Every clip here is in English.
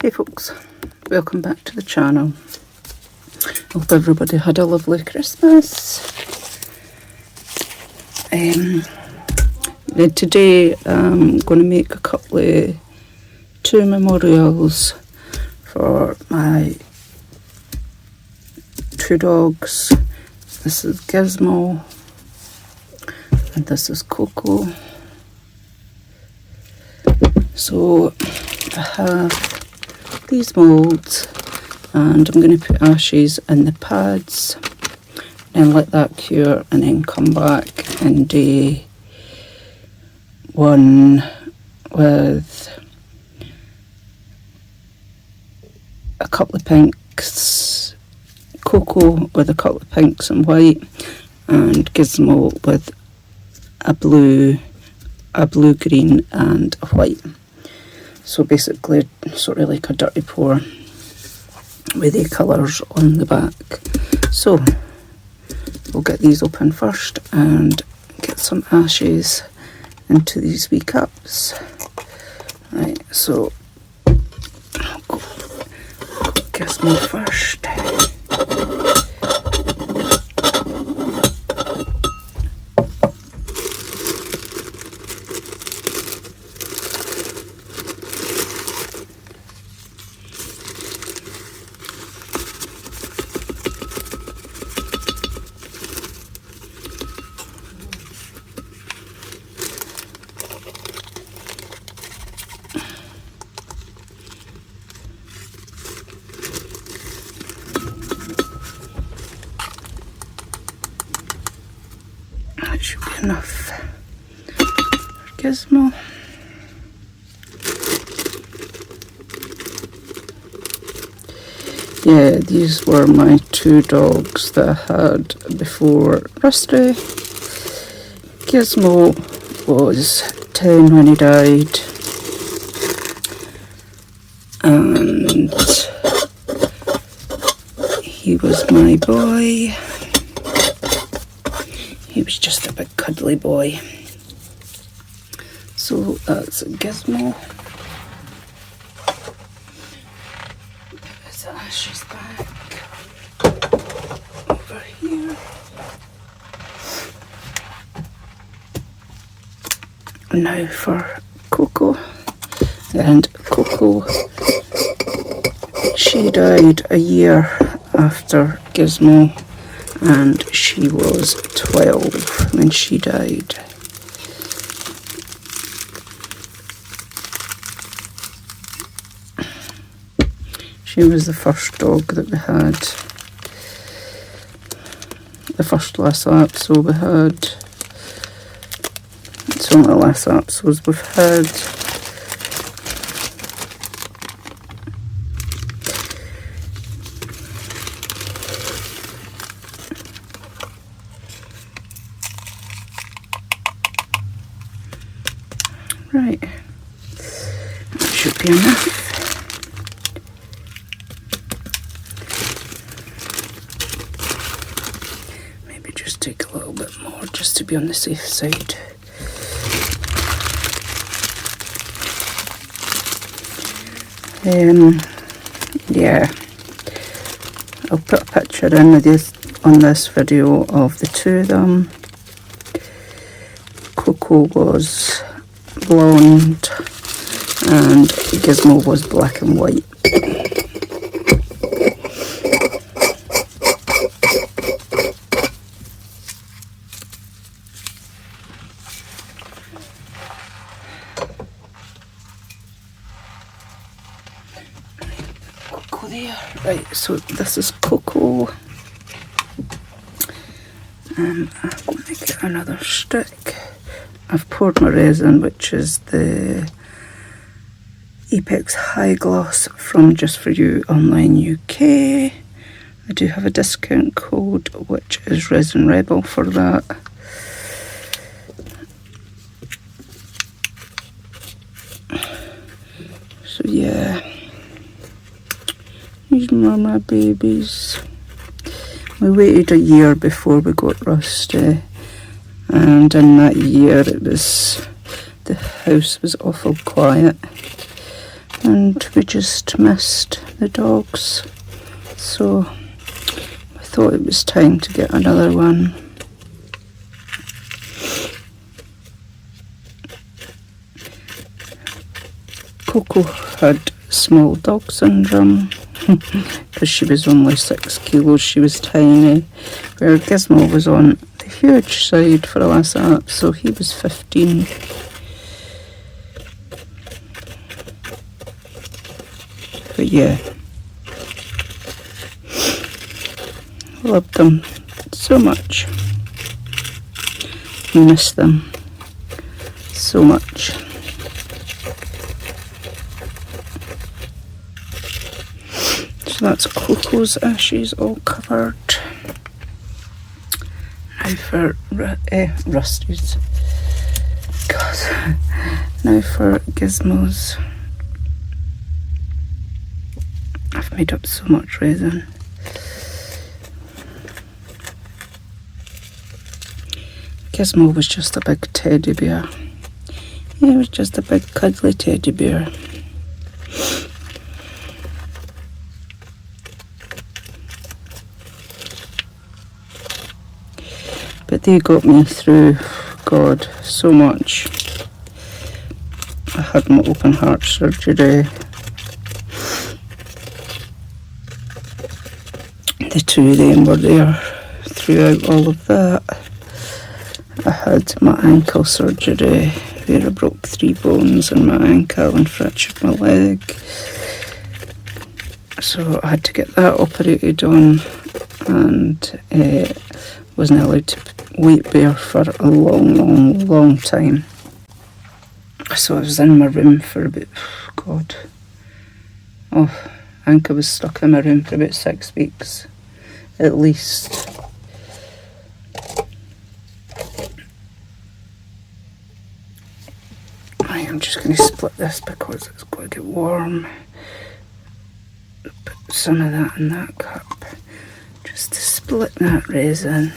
Hey folks, welcome back to the channel. Hope everybody had a lovely Christmas. Today I'm going to make a couple of two memorials for my two dogs. This is Gizmo and this is Coco. So I have these moulds and I'm going to put ashes in the pads and let that cure and then come back and do one with a couple of pinks, Coco with a couple of pinks and white, and Gizmo with a blue, green and a white. So basically sort of like a dirty pour with the colours on the back. So we'll get these open first and get some ashes into these wee cups. Right, so I'll go Gizmo first. That should be enough for Gizmo. Yeah, these were my two dogs that I had before Rusty. Gizmo was 10 when he died, and he was my boy. He was just a big cuddly boy. So that's Gizmo. There's the ashes back over here. Now for Coco. And Coco, she died a year after Gizmo, and she was 12 when she died. She was the first dog that we had, the first Lhasa we had. It's one of the Lhasa we've had. Right, that should be enough. Maybe just take a little bit more just to be on the safe side. Yeah, I'll put a picture in with this on this video of the two of them. Coco was blonde and Gizmo was black and white. Coco there. Right, so this is Coco. I'm going to get another stick. I've poured my resin, which is the Apex High Gloss from Just For You Online UK. I do have a discount code, which is Resin Rebel for that. So yeah, these are my babies. We waited a year before we got Rusty, and in that year the house was awful quiet. and we just missed the dogs, so I thought it was time to get another one. Coco had small dog syndrome because she was only 6 kilos, she was tiny, where Gizmo was on the huge side for a lassie, so he was 15. But yeah, loved them so much, missed them so much. So that's Coco's ashes all covered. Now for Rusty's. God. Now for Gizmo's. I've made up so much resin. Gizmo was just a big teddy bear. He was just a big cuddly teddy bear. But they got me through, God, so much. I had my open heart surgery. The two of them were there throughout all of that. I had my ankle surgery where I broke 3 bones in my ankle and fractured my leg. So I had to get that operated on, and wasn't allowed to weight bear for a long time. So I was in my room for about, God, I think I was stuck in my room for about 6 weeks at least. I'm just going to split this because it's going to get warm. Put some of that in that cup just to split that resin.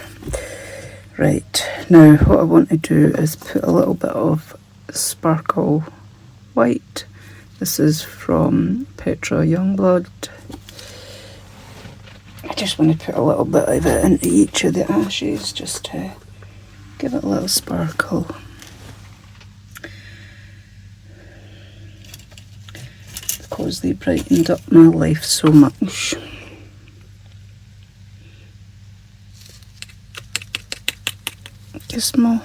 Right, now what I want to do is put a little bit of sparkle white. This is from Petra Youngblood. I just want to put a little bit of it into each of the ashes just to give it a little sparkle. Because they brightened up my life so much. Gizmo.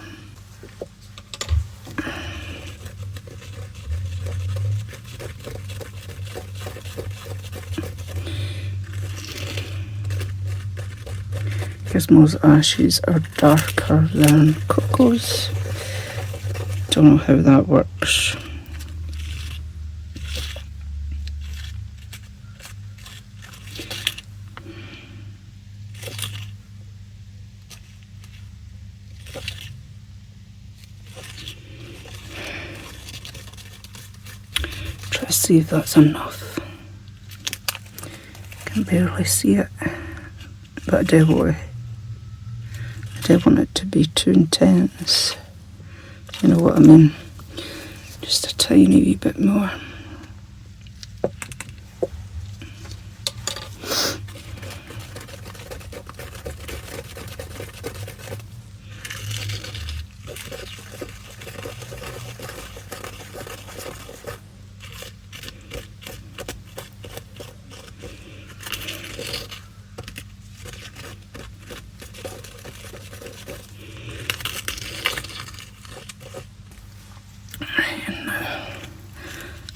Gizmo's ashes are darker than Coco's. Don't know how that works. Try to see if that's enough. Can barely see it, but I do want it to be too intense. You know what I mean? Just a tiny wee bit more.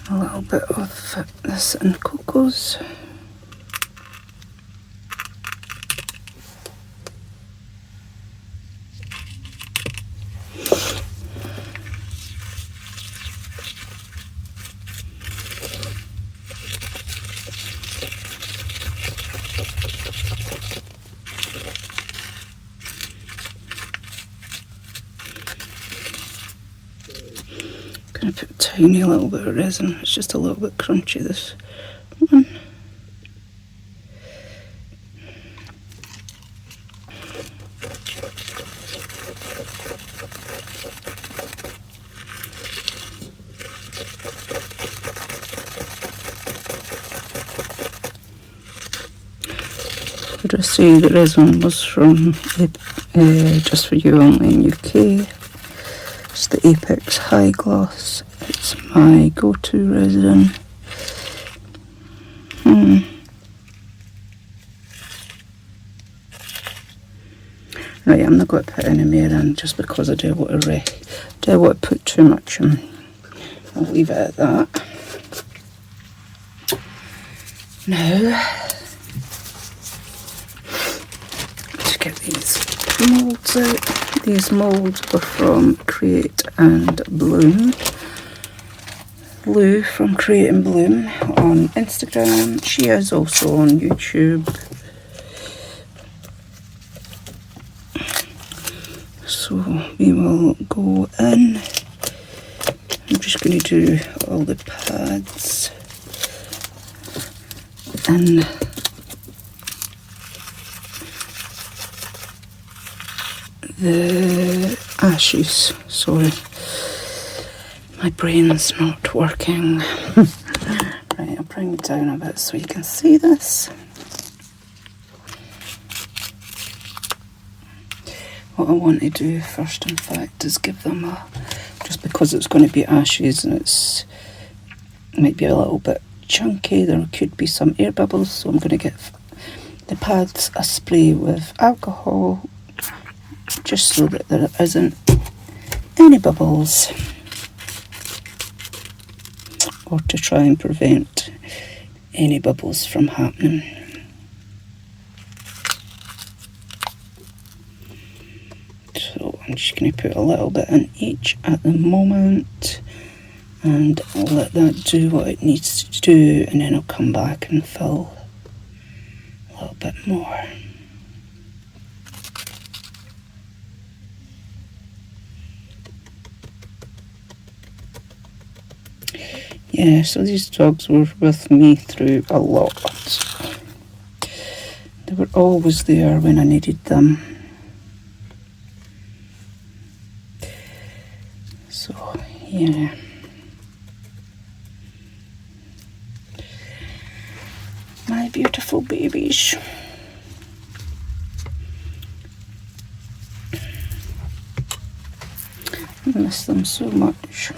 A little bit of this in Coco's. Gonna put a tiny little bit of resin. It's just a little bit crunchy, this one. Did I say the resin was from Just For You only in UK? It's the Apex High Gloss. It's my go-to resin. Right, I'm not going to put any more in just because I don't want to put too much in. I'll leave it at that. Now, to get these moulds out. These moulds are from Create and Bloom. Lou from Create and Bloom on Instagram. She is also on YouTube. So we will go in. I'm just going to do all the pads and the ashes. Sorry, my brain's not working. Right, I'll bring it down a bit so you can see this. What I want to do first, in fact, is give them a, just because it's going to be ashes and it's might be a little bit chunky, there could be some air bubbles, so I'm going to give the pads a spray with alcohol just so that there isn't any bubbles, or to try and prevent any bubbles from happening. So I'm just going to put a little bit in each at the moment and I'll let that do what it needs to do, and then I'll come back and fill a little bit more. Yeah, so these dogs were with me through a lot. They were always there when I needed them. So, yeah. My beautiful babies. I miss them so much.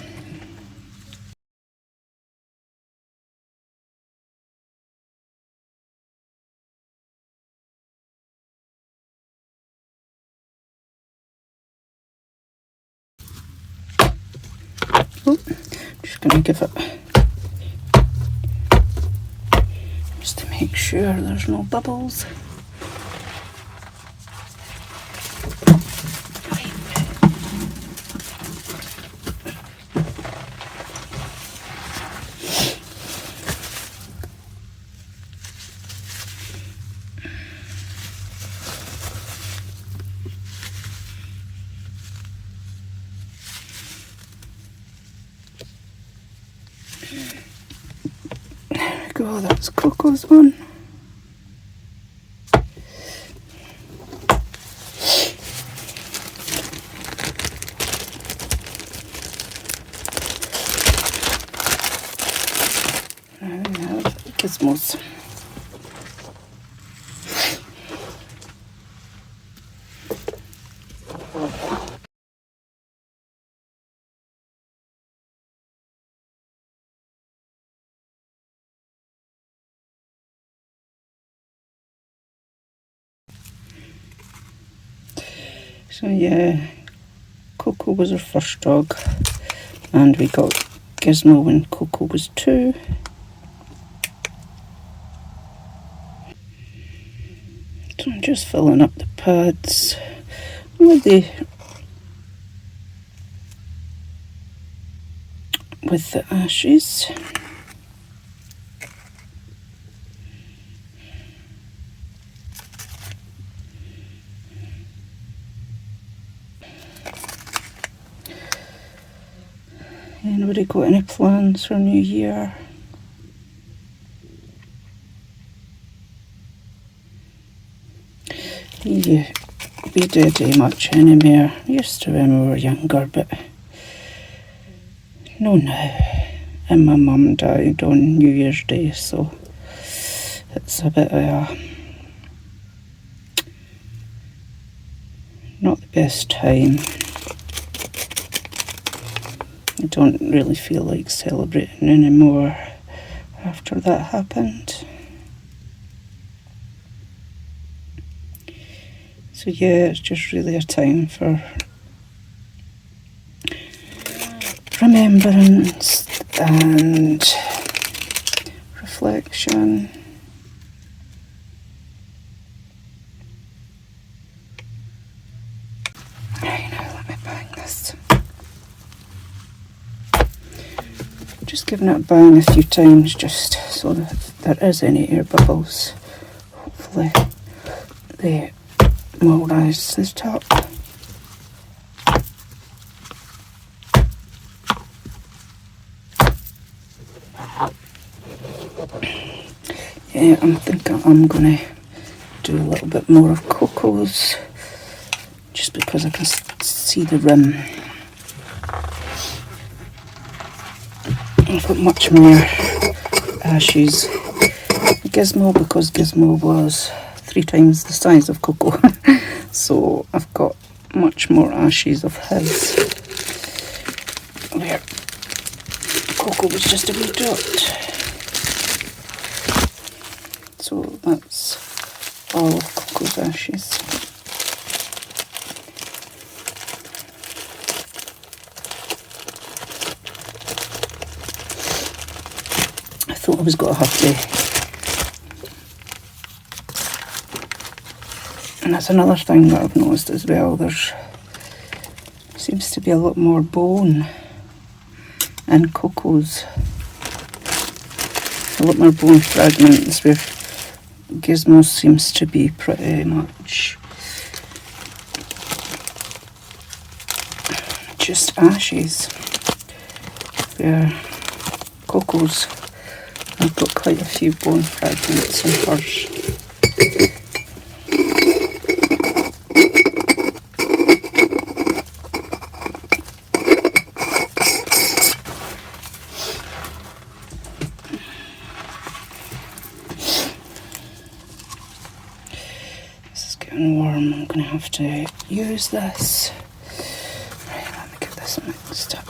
Oh, just going to give it, just to make sure there's no bubbles. There we go, that's Coco's one. Now we have Gizmo's. So yeah, Coco was our first dog, and we got Gizmo when Coco was 2. So I'm just filling up the pads with the ashes. Anybody got any plans for New Year? Yeah, we didn't do much anymore. We used to when we were younger, but no now. And my mum died on New Year's Day, so it's a bit of a not the best time. I don't really feel like celebrating anymore after that happened. So yeah, it's just really a time for remembrance and reflection. Right, now let me bang this. Just giving it a bang a few times just so that if there is any air bubbles, hopefully they will rise to the top. Yeah, I'm thinking I'm going to do a little bit more of Coco's just because I can see the rim. I've got much more ashes. Gizmo, because Gizmo was 3 times the size of Coco, so I've got much more ashes of his, where Coco was just a wee dot. So that's all of Coco's ashes. I thought I was going to have to. And that's another thing that I've noticed as well. There's seems to be a lot more bone in Coco's. A lot more bone fragments, where Gizmo seems to be pretty much just ashes. Where Coco's, I've got quite a few bone fragments in hers. Warm, I'm going to have to use this. Right, let me get this mixed up.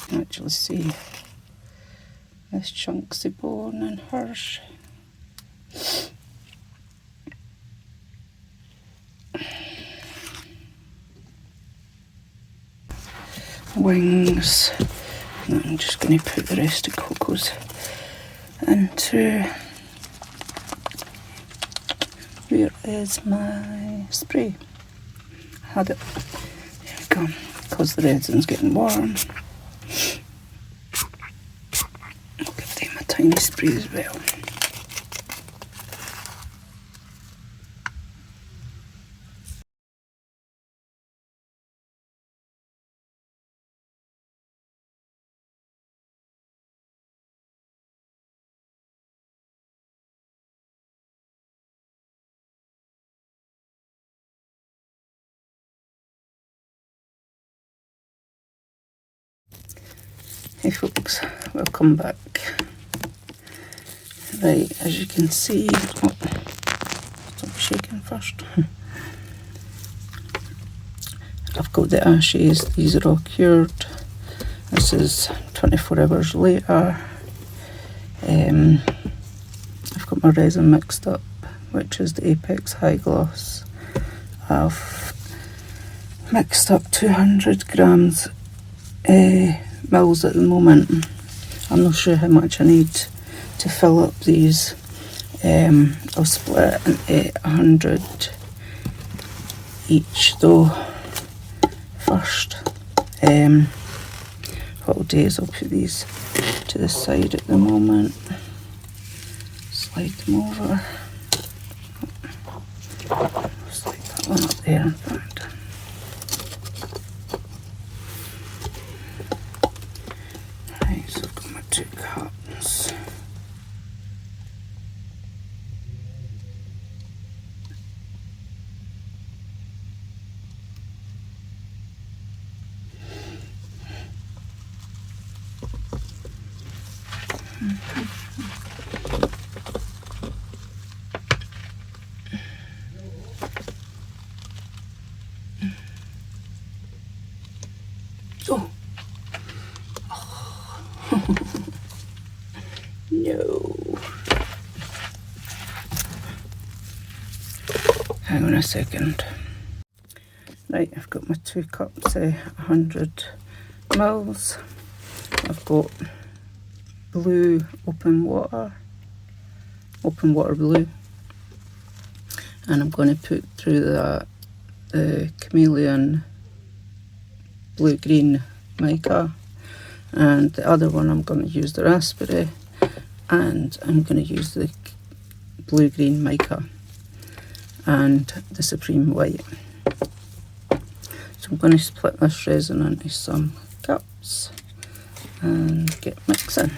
You can actually see this chunks of bone in hers. Wings. And I'm just going to put the rest of Coco's into. Where is my spray? I had it. There we go. Because the resin's getting warm. I'll give them a tiny spray as well. Hey folks, welcome back. Right, as you can see, stop shaking first. I've got the ashes, these are all cured. This is 24 hours later. I've got my resin mixed up, which is the Apex High Gloss. I've mixed up 200 grams mils at the moment. I'm not sure how much I need to fill up these. I'll split it into 100 each though first. What I'll do is I'll put these to the side at the moment, slide them over, slide that one up there in fact. Right, so I've got my 2 cups. No. Hang on a second. Right, I've got my 2 cups, 100 mils. I've got blue open water blue, and I'm going to put through that the chameleon blue-green mica, and the other one I'm going to use the raspberry, and I'm going to use the blue-green mica and the supreme white. So I'm going to split this resin into some cups and get mixing.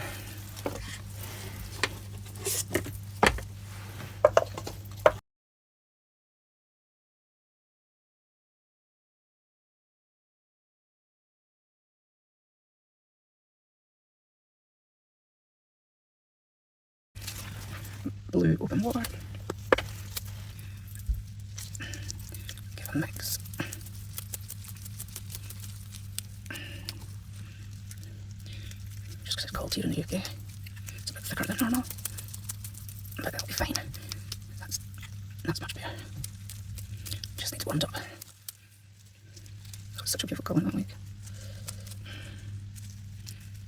Blue open water. Give a mix. Just because it's cold here in the UK, it's a bit thicker than normal, but that'll be fine. That's much better. Just needs warmed up. Oh, it's such a beautiful colour in that lake.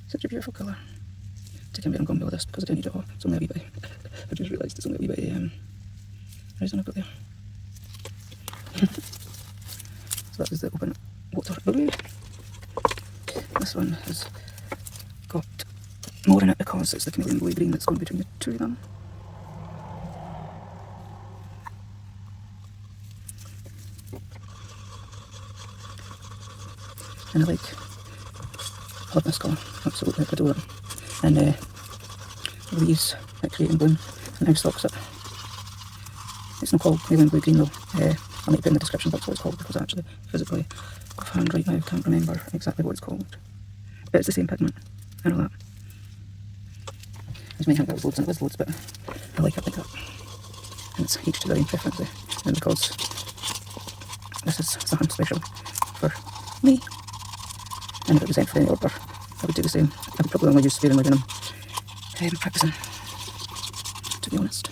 Such a beautiful colour. Taking a bit of gumbo with this because I don't need it all. It's only a wee bit. I just realised it's only a wee bit resin I've got there. So that is the open water blue. This one has got more in it because it's the chameleon blue green that's going between the two of them. And I love this colour, absolutely adore it. And these that create in bloom, and now stocks it. It's not called chameleon blue green though. I'll make it in the description box what it's called, because I actually physically offhand right now can't remember exactly what it's called. But it's the same pigment, I know that. You might think there was loads and it was loads, but I like it like that. And it's each to their own preference, and because this is something special for me, and if it was sent for any order, I would do the same. I would probably only use sparingly when I'm practicing, to be honest.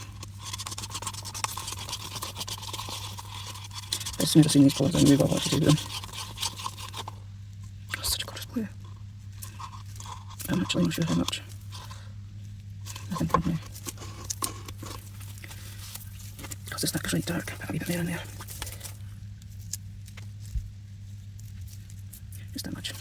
But as soon as I've seen these colours, I knew what to do with them. Oh, such a gorgeous blue. I'm actually not sure how much I think I'm now. Because this is right dark, put a wee bit more in there. Just that much.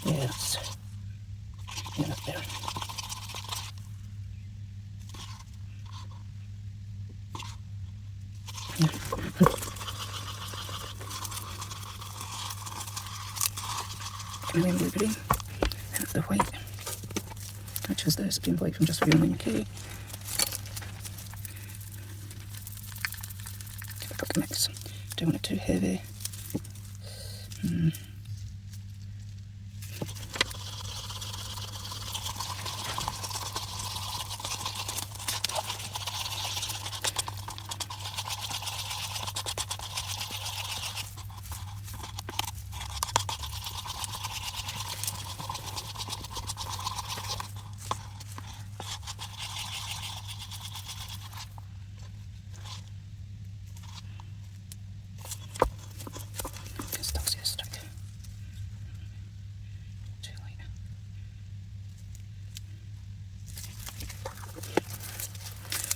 Yes. Yeah, that's better. Yeah. And then blue green, and it's the white, which is the supreme white from Just For You in the UK. Give it a couple of mix. Don't want it too heavy.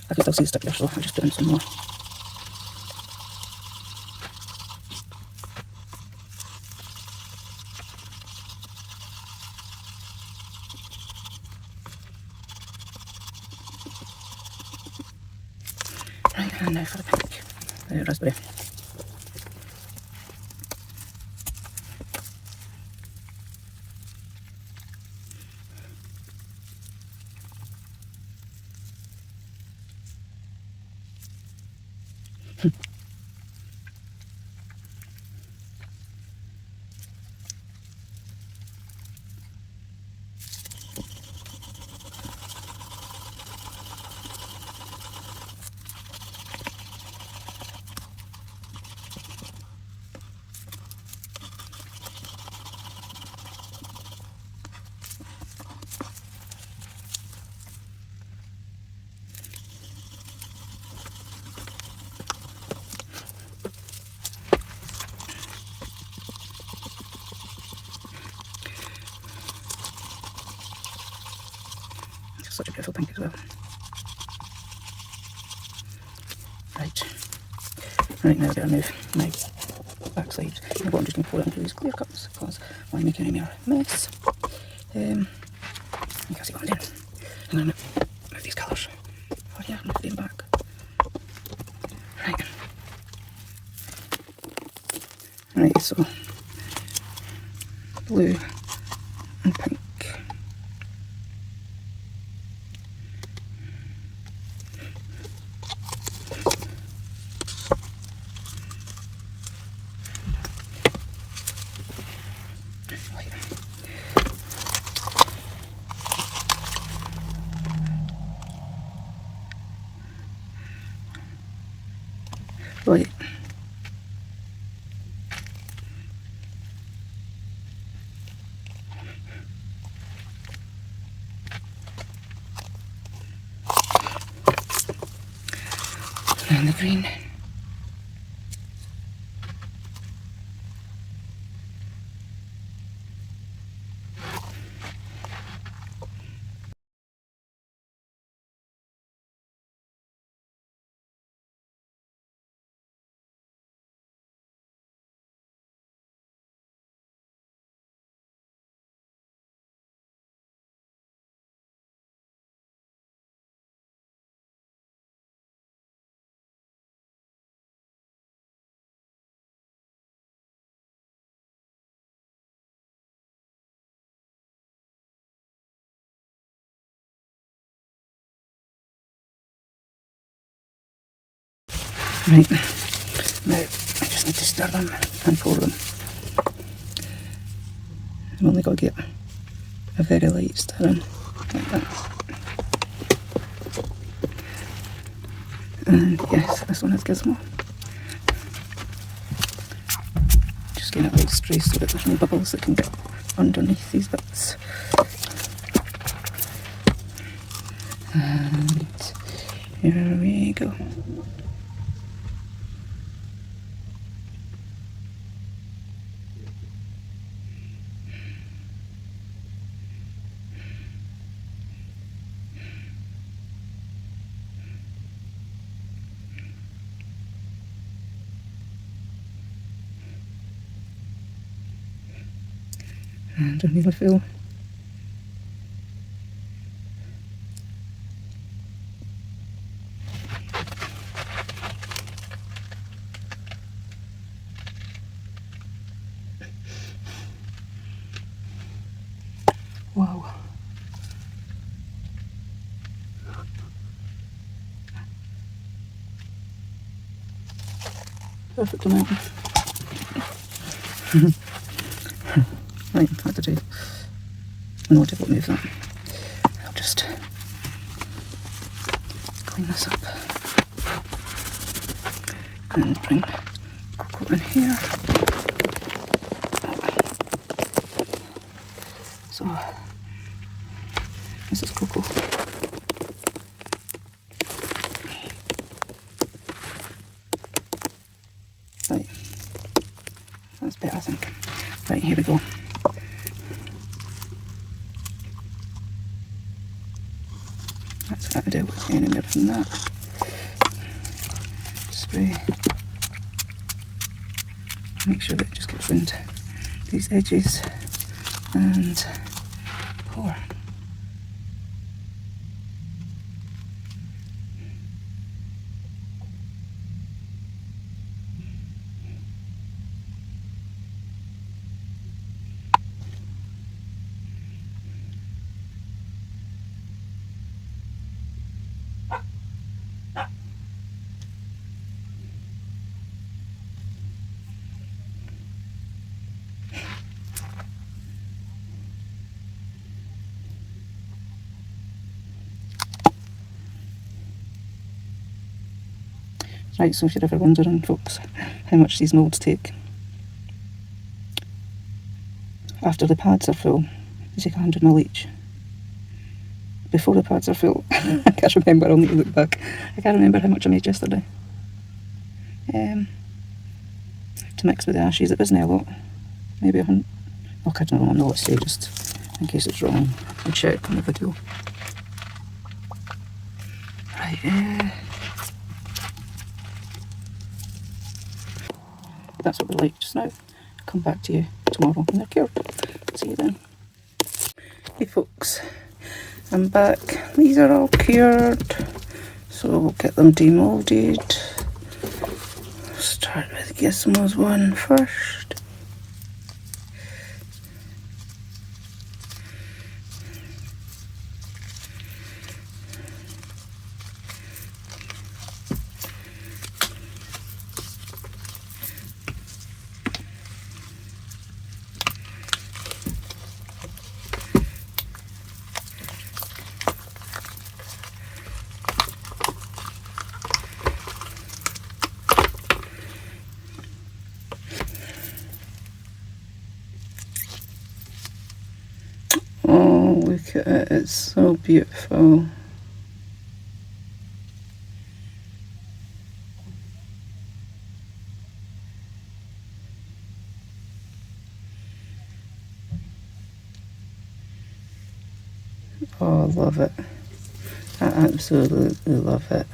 I think I'll see the stick there, so I'll just put in some more. Right, and now for the pink, the raspberry. such a beautiful pink as well. Right. Right, now I've got to move my backside. And what I'm just going to pour it into these clear cups because I want to make any more mess. You can see what I'm doing. I'm going to move these colours. Oh yeah, move them back. Right. Right, so blue and pink. Right. And the green. Right, now I just need to stir them and pour them. I've only got to get a very light stirring, like that. And yes, this one is Gizmo. Just getting a light spray so that there's no bubbles that can get underneath these bits. And here we go. And I nearly fell. Wow. Perfect amount. Right, I have to do an audible move that. I'll just clean this up and bring Coco in here. So this is Coco. Right, that's better, I think. Right, here we go. That's what I do with any more than that. Spray. Make sure that it just gets round these edges and pour. Right, so if you're ever wondering, folks, how much these moulds take, after the pads are full, they take 100ml each. Before the pads are full, I can't remember, I'll need to look back. I can't remember how much I made yesterday. To mix with the ashes, it wasn't a lot. Maybe 100. Oh, I don't know, I'm not let's say, just in case it's wrong. I'll check on the video. Right, that's what they're like just now. Come back to you tomorrow when they're cured. See you then. Hey folks, I'm back. These are all cured, so we'll get them demoulded. Start with Gizmo's one first. Oh, look at it, it's so beautiful. Oh, I love it. I absolutely love it.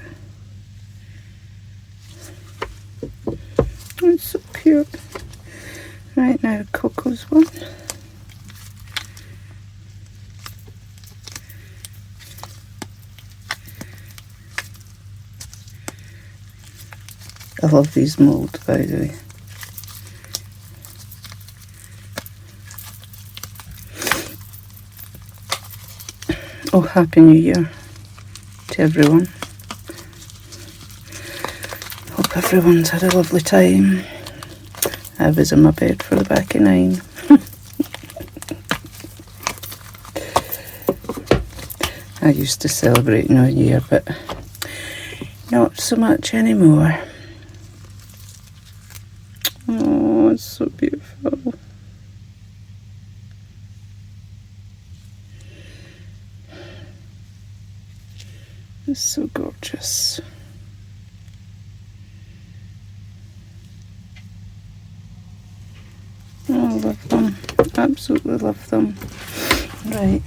Oh, it's so cute. Right, now Coco's one. I love these moulds, by the way. Oh, Happy New Year to everyone. Hope everyone's had a lovely time. I was in my bed for the back of 9. I used to celebrate New Year, but not so much anymore. Oh, it's so beautiful. It's so gorgeous. Oh, I love them. Absolutely love them. Right,